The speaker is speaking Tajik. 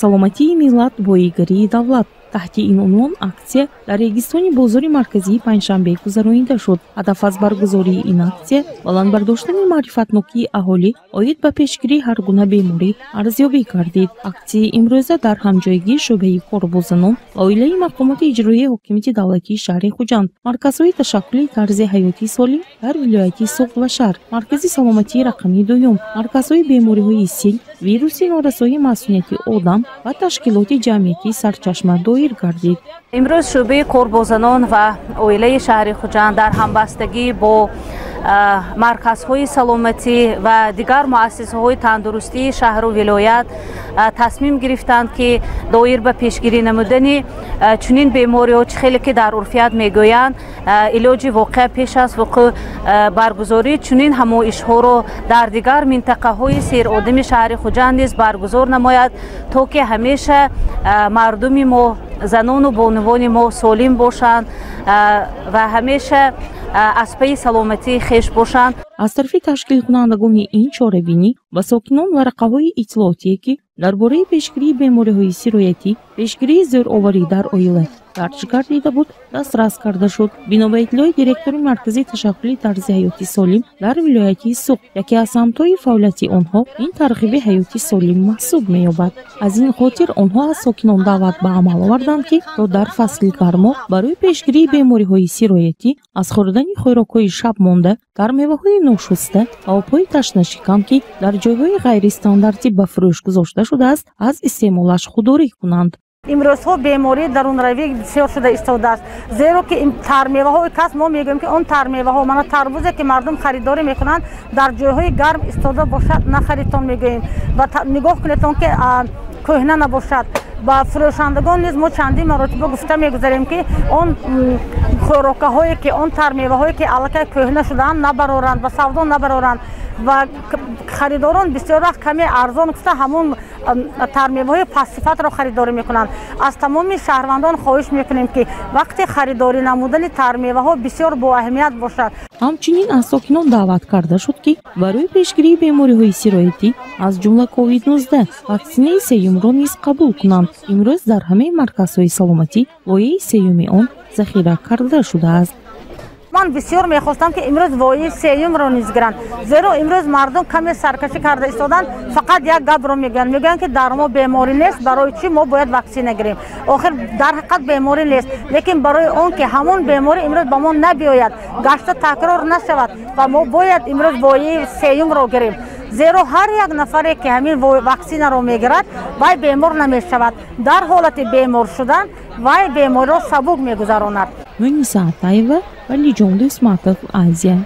саломатии миллат боигарии давлат. таҳти ин унвон аксия дар регистони бозори марказии панҷшанбе гузаронида шуд. ҳадаф аз баргузории ин аксия баландбардоштани маърифатнокии аҳолӣ оид ба пешгирии ҳар гуна беморӣ арзёбӣ гардид. аксияи имрӯза дар ҳамҷойгии шӯъбаи корбозанон ва оилаи мақомоти иҷроии ҳокимияти давлатии шаҳри хуҷанд, марказҳои ташаккули тарзи ҳаёти солим дар вилояти Суғд ва шаҳр, маркази саломатии рақамии дуюм, марказҳои бемориҳои сил, вируси норасоии масъунияти одам ва ташкилоти ҷамъиятии сарчашма доир гардид. имрӯз шӯъбаи корбозанон ва оилаи шаҳри хуҷанд дар ҳамбастагӣ бо марказҳои саломатӣ ва дигар муассисаҳои тандурустии шаҳру вилоят тасмим гирифтанд ки доир ба пешгирӣ намудани чунин бемориҳо чӣ хеле ки дар урфият мегӯянд илоҷи воқеа пеш аз вуқӯъ баргузории чунин ҳамоишҳоро дар дигар минтақаҳои сейродами шаҳри хуҷанд низ баргузор намояд, то ки ҳамеша мардуми мо, занону бонувони мо солим бошанд ва ҳамеша аз паи саломатии хеш бошанд. аз тарафи ташкилкунандагони ин чорабинӣ ба сокинон варақаҳои иттилоотие ки дар бораи пешгирии бемориҳои сироятӣ, пешгирии зӯроварӣ дар оила дарҷ гардида буд, дастрас карда шуд. бино ба иттилои директори маркази ташаккули тарзи ҳаёти солим дар вилояти Суғд, яке аз самтҳои фаъолияти онҳо ин тарғиби ҳаёти солим маҳсуб меёбад. аз ин хотир онҳо аз сокинон даъват ба амал оварданд ки то дар фасли гармо барои пешгирии бемориҳои сироятӣ аз хӯрдани хӯрокҳои шабмонда, дар меваҳои ношуста ва обҳои ташнашикам ки дар ҷойҳои ғайристандартӣ ба фурӯш гузошта шудааст, аз истеъмолаш худдорӣ кунанд. имрӯзҳо беморӣ дарунравӣ бисёр шуда истодааст, зеро ки тармеваҳои кас мо мегӯем ки он тармеваҳо мана тарбузе ки мардум харидорӣ мекунанд дар ҷойҳои гарм истода бошад, нахаридтон мегӯем ва нигоҳ кунедтон ки кӯҳна набошад. ба фурӯшандагон низ мо чандин маротиба гуфта мегузарем ки он хӯрокаҳое ки он тармеваҳое ки аллакай кӯҳна шудаанд набароранд ва савдо набароранд ва харидорон бисёр вақт каме арзон гуфта ҳамон тармеваҳои пассифатро харидорӣ мекунанд. аз тамоми шаҳрвандон хоҳиш мекунем ки вақти харидорӣ намудани тармеваҳо бисёр боаҳамият бошад. ҳамчунин аз сокинон даъват карда шуд ки барои пешгирии бемориҳои сироятӣ аз ҷумла COVID-19 ваксинаи сеюмро низ қабул кунанд. имрӯз дар ҳамаи марказҳои саломатӣ вояи сеюми он захира карда шудааст. ман бисёр мехостам ки имрӯз вояи сеюмро низ гиранд, зеро имрӯз мардум каме саркашӣ карда истоданд, фақат як гапро мегӯянд ки дар мо беморӣ нест, барои чӣ мо бояд ваксина гирем. охир дар ҳақиқат беморӣ нест, лекин барои он ки ҳамон беморӣ имрӯз ба мо набиёяд, гашта такрор нашавад ва мо бояд имрӯз вояи сеюмро гирем. зеро ҳар як нафаре ки ҳамин ваксинаро мегирад, вай бемор намешавад. дар ҳолати бемор шудан вай бемориро сабук мегузаронад. Муниса Атаева ва Лиҷон Дусматов, Азия.